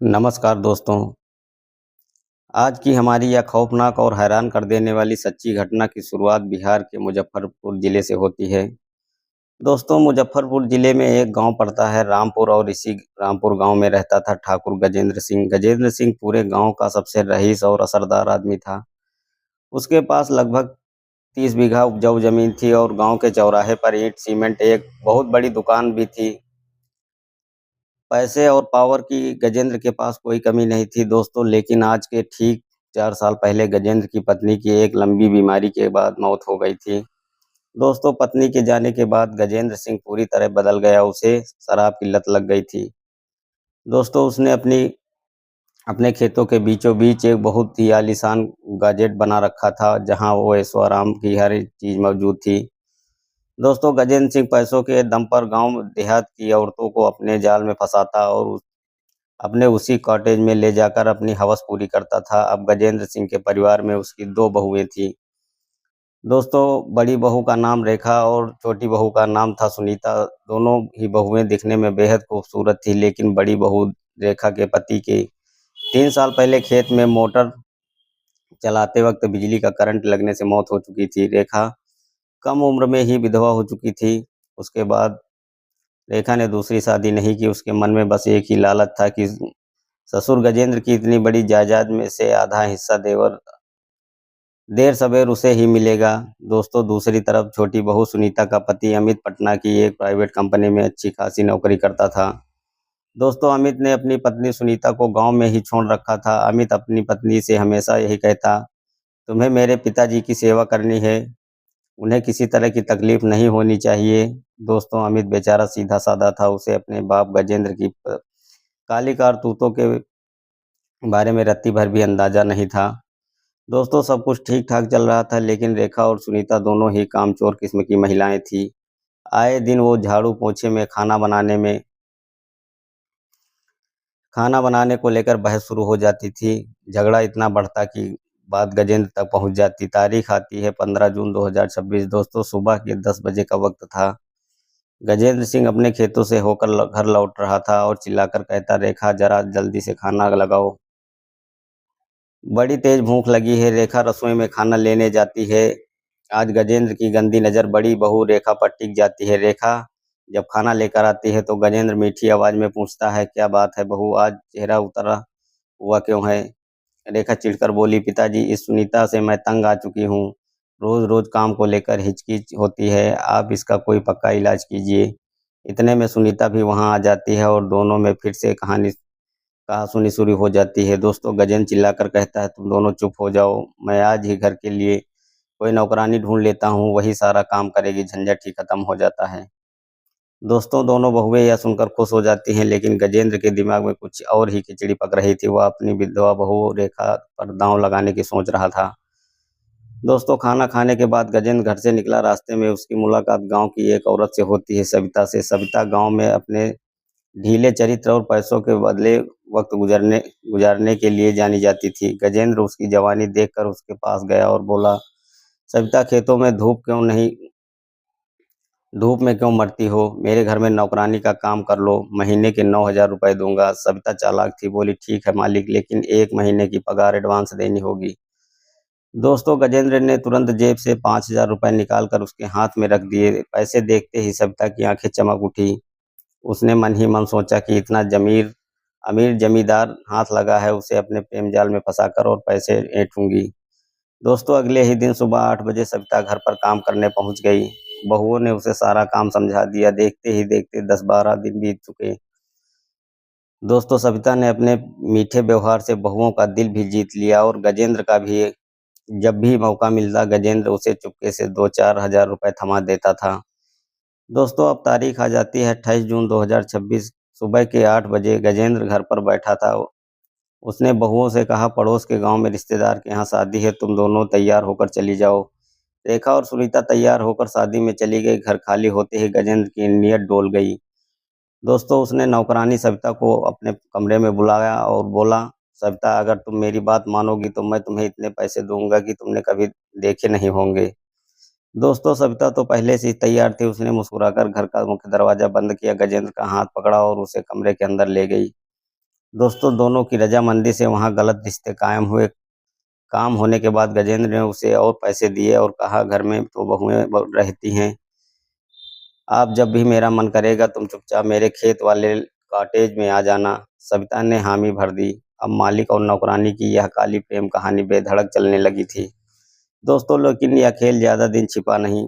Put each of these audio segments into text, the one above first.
नमस्कार दोस्तों। आज की हमारी यह खौफनाक और हैरान कर देने वाली सच्ची घटना की शुरुआत बिहार के मुजफ्फरपुर ज़िले से होती है। दोस्तों, मुजफ्फरपुर ज़िले में एक गांव पड़ता है रामपुर, और इसी रामपुर गांव में रहता था ठाकुर गजेंद्र सिंह। गजेंद्र सिंह पूरे गांव का सबसे रईस और असरदार आदमी था। उसके पास लगभग 30 बीघा उपजाऊ जमीन थी और गांव के चौराहे पर ईंट सीमेंट एक बहुत बड़ी दुकान भी थी। पैसे और पावर की गजेंद्र के पास कोई कमी नहीं थी दोस्तों, लेकिन आज के ठीक 4 साल पहले गजेंद्र की पत्नी की एक लंबी बीमारी के बाद मौत हो गई थी। दोस्तों, पत्नी के जाने के बाद गजेंद्र सिंह पूरी तरह बदल गया। उसे शराब की लत लग गई थी। दोस्तों, उसने अपने खेतों के बीचों बीच एक बहुत ही आलीशान गाजेट बना रखा था, जहां वो ऐशो आराम की हर एक चीज मौजूद थी। दोस्तों, गजेंद्र सिंह पैसों के दम पर गांव देहात की औरतों को अपने जाल में फंसाता और अपने उसी कॉटेज में ले जाकर अपनी हवस पूरी करता था। अब गजेंद्र सिंह के परिवार में उसकी 2 बहुएं थीं। दोस्तों, बड़ी बहू का नाम रेखा और छोटी बहू का नाम था सुनीता। दोनों ही बहुएं दिखने में बेहद खूबसूरत थी, लेकिन बड़ी बहू रेखा के पति के 3 साल पहले खेत में मोटर चलाते वक्त बिजली का करंट लगने से मौत हो चुकी थी। रेखा कम उम्र में ही विधवा हो चुकी थी। उसके बाद रेखा ने दूसरी शादी नहीं की। उसके मन में बस एक ही लालच था कि ससुर गजेंद्र की इतनी बड़ी जायदाद में से आधा हिस्सा देर सवेर उसे ही मिलेगा। दोस्तों, दूसरी तरफ छोटी बहू सुनीता का पति अमित पटना की एक प्राइवेट कंपनी में अच्छी खासी नौकरी करता था। दोस्तों, अमित ने अपनी पत्नी सुनीता को गांव में ही छोड़ रखा था। अमित अपनी पत्नी से हमेशा यही कहता, तुम्हें मेरे पिताजी की सेवा करनी है, उन्हें किसी तरह की तकलीफ नहीं होनी चाहिए। दोस्तों, अमित बेचारा सीधा साधा था। उसे अपने बाप गजेंद्र की काली कारतूतों के बारे में रत्ती भर भी अंदाजा नहीं था। दोस्तों, सब कुछ ठीक ठाक चल रहा था, लेकिन रेखा और सुनीता दोनों ही कामचोर किस्म की महिलाएं थीं। आए दिन वो झाड़ू पोछे में खाना बनाने को लेकर बहस शुरू हो जाती थी। झगड़ा इतना बढ़ता कि बात गजेंद्र तक पहुंच जाती। तारीख आती है 15 जून 2026। दोस्तों, सुबह के 10 बजे का वक्त था। गजेंद्र सिंह अपने खेतों से होकर घर लौट रहा था और चिल्लाकर कहता, रेखा जरा जल्दी से खाना लगाओ, बड़ी तेज भूख लगी है। रेखा रसोई में खाना लेने जाती है। आज गजेंद्र की गंदी नज़र बड़ी बहू रेखा पर टिक जाती है। रेखा जब खाना लेकर आती है तो गजेंद्र मीठी आवाज में पूछता है, क्या बात है बहू, आज चेहरा उतरा हुआ क्यों है? रेखा चिढ़कर बोली, पिताजी, इस सुनीता से मैं तंग आ चुकी हूँ। रोज रोज काम को लेकर हिचकिच होती है, आप इसका कोई पक्का इलाज कीजिए। इतने में सुनीता भी वहां आ जाती है और दोनों में फिर से कहासुनी शुरू हो जाती है। दोस्तों, गजेंद्र चिल्लाकर कहता है, तुम दोनों चुप हो जाओ, मैं आज ही घर के लिए कोई नौकरानी ढूंढ लेता हूँ, वही सारा काम करेगी, झंझट ही खत्म हो जाता है। दोस्तों, दोनों बहुएं यह सुनकर खुश हो जाती हैं, लेकिन गजेंद्र के दिमाग में कुछ और ही खिचड़ी पक रही थी। वह अपनी विधवा बहू रेखा पर दांव लगाने की सोच रहा था। दोस्तों, खाना खाने के बाद गजेंद्र घर से निकला। रास्ते में उसकी मुलाकात गांव की एक औरत से होती है, सविता से। सविता गांव में अपने ढीले चरित्र और पैसों के बदले वक्त गुजारने के लिए जानी जाती थी। गजेंद्र उसकी जवानी देखकर उसके पास गया और बोला, सविता, खेतों में धूप में क्यों मरती हो? मेरे घर में नौकरानी का काम कर लो, महीने के 9,000 रुपए दूंगा। सविता चालाक थी, बोली, ठीक है मालिक, लेकिन 1 महीने की पगार एडवांस देनी होगी। दोस्तों, गजेंद्र ने तुरंत जेब से 5,000 रुपए निकाल कर उसके हाथ में रख दिए। पैसे देखते ही सविता की आंखें चमक उठी। उसने मन ही मन सोचा कि इतना अमीर जमींदार हाथ लगा है, उसे अपने प्रेम जाल में फंसाकर और पैसे ऐंठूंगी। दोस्तों, अगले ही दिन सुबह 8 बजे सविता घर पर काम करने पहुंच गई। बहुओं ने उसे सारा काम समझा दिया। देखते ही देखते 10-12 दिन बीत चुके। दोस्तों, सविता ने अपने मीठे व्यवहार से बहुओं का दिल भी जीत लिया और गजेंद्र का भी। जब भी मौका मिलता, गजेंद्र उसे चुपके से 2-4 हजार रुपए थमा देता था। दोस्तों, अब तारीख आ जाती है 28 जून 2026। सुबह के 8 बजे गजेंद्र घर पर बैठा था। उसने बहुओं से कहा, पड़ोस के गांव में रिश्तेदार के यहाँ शादी है, तुम दोनों तैयार होकर चली जाओ। रेखा और सुनीता तैयार होकर शादी में चली गई। घर खाली होते ही गजेंद्र की नीयत डोल गई। दोस्तों, उसने नौकरानी सविता को अपने कमरे में बुलाया और बोला, सविता, अगर तुम मेरी बात मानोगी तो मैं तुम्हें इतने पैसे दूंगा कि तुमने कभी देखे नहीं होंगे। दोस्तों, सविता तो पहले से ही तैयार थी। उसने मुस्कुराकर घर का मुख्य दरवाजा बंद किया, गजेंद्र का हाथ पकड़ा और उसे कमरे के अंदर ले गई। दोस्तों दोनों की रजामंदी से वहाँ गलत रिश्ते कायम हुए। काम होने के बाद गजेंद्र ने उसे और पैसे दिए और कहा घर में तो बहुएं रहती हैं, आप जब भी मेरा मन करेगा तुम चुपचाप मेरे खेत वाले कॉटेज में आ जाना। सविता ने हामी भर दी। अब मालिक और नौकरानी की यह काली प्रेम कहानी बेधड़क चलने लगी थी। दोस्तों लेकिन यह खेल ज़्यादा दिन छिपा नहीं।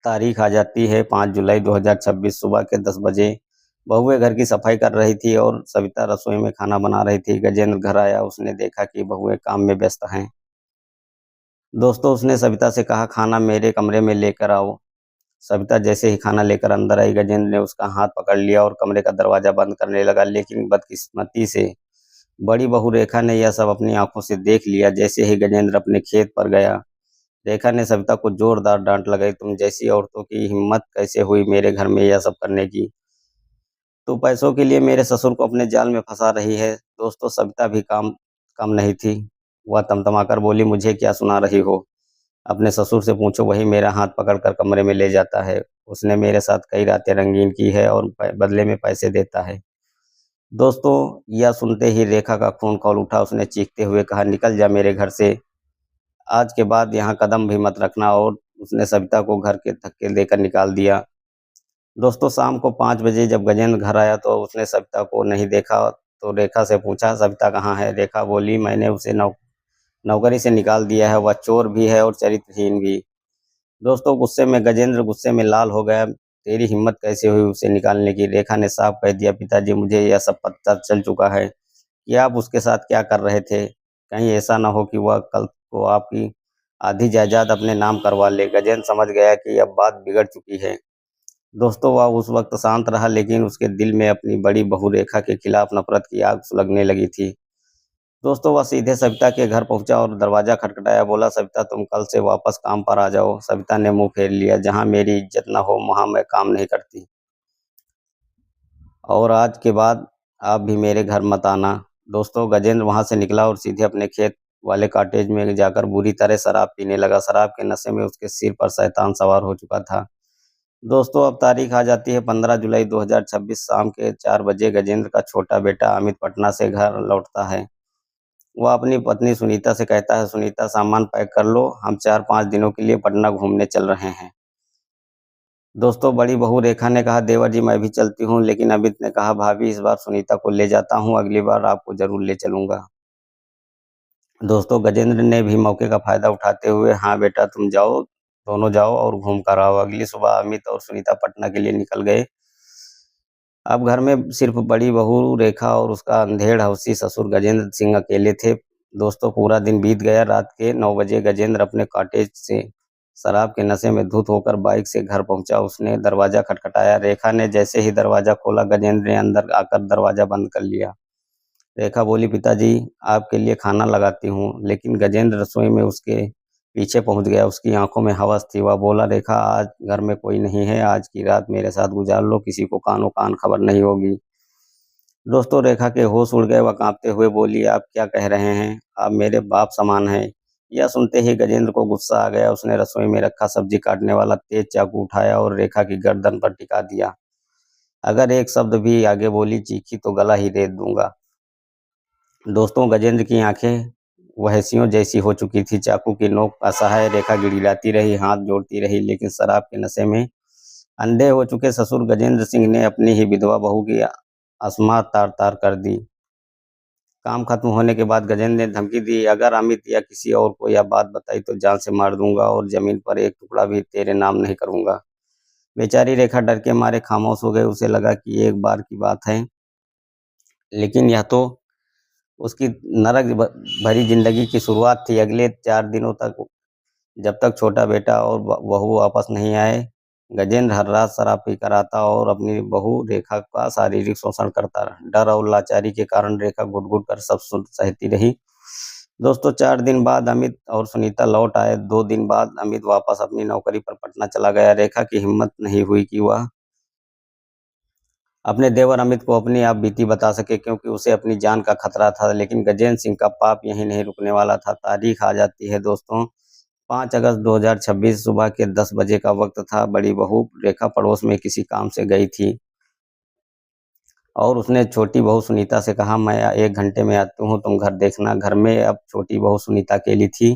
तारीख आ जाती है 5 जुलाई 2026 सुबह के 10 बजे। बहुएं घर की सफाई कर रही थी और सविता रसोई में खाना बना रही थी। गजेंद्र घर आया, उसने देखा कि बहुएं काम में व्यस्त हैं। दोस्तों उसने सविता से कहा, खाना मेरे कमरे में लेकर आओ। सविता जैसे ही खाना लेकर अंदर आई, गजेंद्र ने उसका हाथ पकड़ लिया और कमरे का दरवाजा बंद करने लगा। लेकिन बदकिस्मती से बड़ी बहू रेखा ने यह सब अपनी आंखों से देख लिया। जैसे ही गजेंद्र अपने खेत पर गया, रेखा ने सविता को जोरदार डांट लगाई, तुम जैसी औरतों की हिम्मत कैसे हुई मेरे घर में यह सब करने की? तू पैसों के लिए मेरे ससुर को अपने जाल में फंसा रही है। दोस्तों सविता भी काम कम नहीं थी। वह तमतमाकर बोली, मुझे क्या सुना रही हो? अपने ससुर से पूछो, वही मेरा हाथ पकड़कर कमरे में ले जाता है। उसने मेरे साथ कई रातें रंगीन की है और बदले में पैसे देता है। दोस्तों यह सुनते ही रेखा का खून खौल उठा। उसने चीखते हुए कहा, निकल जा मेरे घर से, आज के बाद यहाँ कदम भी मत रखना। और उसने सविता को घर के धक्के देकर निकाल दिया। दोस्तों शाम को 5 बजे जब गजेंद्र घर आया तो उसने सविता को नहीं देखा। तो रेखा से पूछा, सविता कहाँ है? रेखा बोली, मैंने उसे नौकरी से निकाल दिया है। वह चोर भी है और चरित्रहीन भी। दोस्तों गजेंद्र गुस्से में लाल हो गया। तेरी हिम्मत कैसे हुई उसे निकालने की? रेखा ने साफ कह दिया, पिताजी मुझे यह सब पता चल चुका है कि आप उसके साथ क्या कर रहे थे। कहीं ऐसा ना हो कि वह कल को आपकी आधी जायदाद अपने नाम करवा ले। गजेंद्र समझ गया कि अब बात बिगड़ चुकी है। दोस्तों वह उस वक्त शांत रहा, लेकिन उसके दिल में अपनी बड़ी बहू रेखा के खिलाफ नफरत की आग सुलगने लगी थी। दोस्तों वह सीधे सविता के घर पहुंचा और दरवाजा खटखटाया। बोला, सविता तुम कल से वापस काम पर आ जाओ। सविता ने मुंह फेर लिया, जहां मेरी इज्जत न हो वहां मैं काम नहीं करती, और आज के बाद आप भी मेरे घर मत आना। दोस्तों गजेंद्र वहां से निकला और सीधे अपने खेत वाले कॉटेज में जाकर बुरी तरह शराब पीने लगा। शराब के नशे में उसके सिर पर शैतान सवार हो चुका था। दोस्तों अब तारीख आ जाती है 15 जुलाई 2026 शाम के 4 बजे। गजेंद्र का छोटा बेटा अमित पटना से घर लौटता है। वह अपनी पत्नी सुनीता से कहता है, सुनीता सामान पैक कर लो, हम 4-5 दिनों के लिए पटना घूमने चल रहे हैं। दोस्तों बड़ी बहू रेखा ने कहा, देवर जी मैं भी चलती हूँ। लेकिन अमित ने कहा, भाभी इस बार सुनीता को ले जाता हूँ, अगली बार आपको जरूर ले चलूंगा। दोस्तों गजेंद्र ने भी मौके का फायदा उठाते हुए, हाँ बेटा तुम जाओ, दोनों जाओ और घूम कर आओ। अगली सुबह अमित और सुनीता पटना के लिए निकल गए। अब घर में सिर्फ बड़ी बहू रेखा और उसका अंधेड़ हवसी ससुर गजेंद्र सिंह अकेले थे। दोस्तों पूरा दिन बीत गया। रात के 9 बजे गजेंद्र अपने कॉटेज से शराब के नशे में धुत होकर बाइक से घर पहुंचा। उसने दरवाजा खटखटाया। रेखा ने जैसे ही दरवाजा खोला, गजेंद्र ने अंदर आकर दरवाजा बंद कर लिया। रेखा बोली, पिताजी आपके लिए खाना लगाती हूँ। लेकिन गजेंद्र रसोई में उसके पीछे पहुंच गया। उसकी आंखों में हवस थी। वह बोला, रेखा आज घर में कोई नहीं है, आज की रात मेरे साथ गुजार लो, किसी को कानो कान खबर नहीं होगी। दोस्तों रेखा के होश उड़ गए। वह कांपते हुए बोली, आप क्या कह रहे हैं? आप मेरे बाप समान हैं। यह सुनते ही गजेंद्र को गुस्सा आ गया। उसने रसोई में रखा सब्जी काटने वाला तेज चाकू उठाया और रेखा की गर्दन पर टिका दिया। अगर एक शब्द भी आगे बोली, चीखी तो गला ही रेत दूंगा। दोस्तों गजेंद्र की आंखें वहैसियों जैसी हो चुकी थी। चाकू की नोक असहाय। रेखा गिड़गिड़ाती रही, हाथ जोड़ती रही, लेकिन शराब के नशे में अंधे हो चुके ससुर गजेंद्र सिंह ने अपनी ही विधवा बहू की आसमां तार तार कर दी। काम खत्म होने के बाद गजेंद्र ने धमकी दी, अगर अमित या किसी और को यह बात बताई तो जान से मार दूंगा और जमीन पर एक टुकड़ा भी तेरे नाम नहीं करूंगा। बेचारी रेखा डर के मारे खामोश हो गई। उसे लगा कि एक बार की बात है, लेकिन यह तो उसकी नरक भरी जिंदगी की शुरुआत थी। अगले 4 दिनों तक, जब तक छोटा बेटा और बहू वापस नहीं आए, गजेंद्र हर रात शराब पीकर आता और अपनी बहू रेखा का शारीरिक शोषण करता रहा। डर और लाचारी के कारण रेखा घुट घुट कर सब सहती रही। दोस्तों 4 दिन बाद अमित और सुनीता लौट आए। 2 दिन बाद अमित वापस अपनी नौकरी पर पटना चला गया। रेखा की हिम्मत नहीं हुई कि वह अपने देवर अमित को अपनी आप बीती बता सके, क्योंकि उसे अपनी जान का खतरा था। लेकिन गजेंद्र सिंह का पाप यहीं नहीं रुकने वाला था। तारीख आ जाती है दोस्तों 5 अगस्त 2026 सुबह के 10 बजे का वक्त था। बड़ी बहू रेखा पड़ोस में किसी काम से गई थी। और उसने छोटी बहू सुनीता से कहा, मैं 1 घंटे में आती हूँ, तुम घर देखना। घर में अब छोटी बहू सुनीता अकेली थी।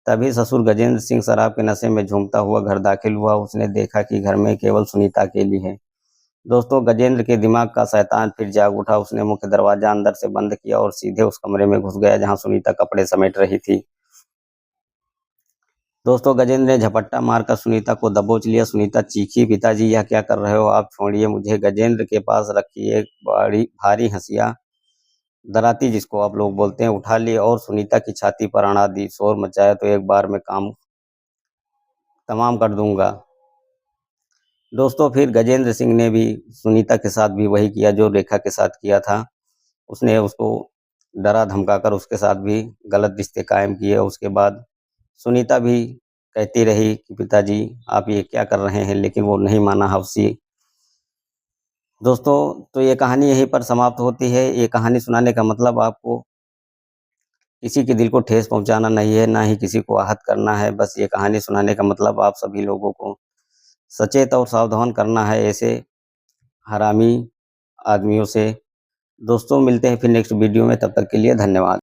तभी ससुर गजेंद्र सिंह शराब के नशे में झूमता हुआ घर दाखिल हुआ। उसने देखा कि घर में केवल सुनीता अकेली है। दोस्तों, गजेंद्र के दिमाग का शैतान फिर जाग उठा। उसने मुख्य दरवाजा अंदर से बंद किया और सीधे उस कमरे में घुस गया जहां सुनीता कपड़े समेट रही थी। दोस्तों, गजेंद्र ने झपट्टा मारकर सुनीता को दबोच लिया। सुनीता चीखी, पिताजी यह क्या कर रहे हो आप, छोड़िए मुझे। गजेंद्र के पास रखी एक बड़ी भारी हंसिया, दराती जिसको आप लोग बोलते हैं, उठा ली और सुनीता की छाती पर अड़ा दी। शोर मचाया तो एक बार में काम तमाम कर दूंगा। दोस्तों, फिर गजेंद्र सिंह ने भी सुनीता के साथ भी वही किया जो रेखा के साथ किया था। उसने उसको डरा धमकाकर उसके साथ भी गलत रिश्ते कायम किए। उसके बाद सुनीता भी कहती रही कि पिताजी आप ये क्या कर रहे हैं, लेकिन वो नहीं माना हवसी। दोस्तों, तो ये कहानी यहीं पर समाप्त होती है। ये कहानी सुनाने का मतलब आपको किसी के दिल को ठेस पहुंचाना नहीं है, ना ही किसी को आहत करना है। बस ये कहानी सुनाने का मतलब आप सभी लोगों को सचेत और सावधान करना है ऐसे हरामी आदमियों से। दोस्तों, मिलते हैं फिर नेक्स्ट वीडियो में, तब तक के लिए धन्यवाद।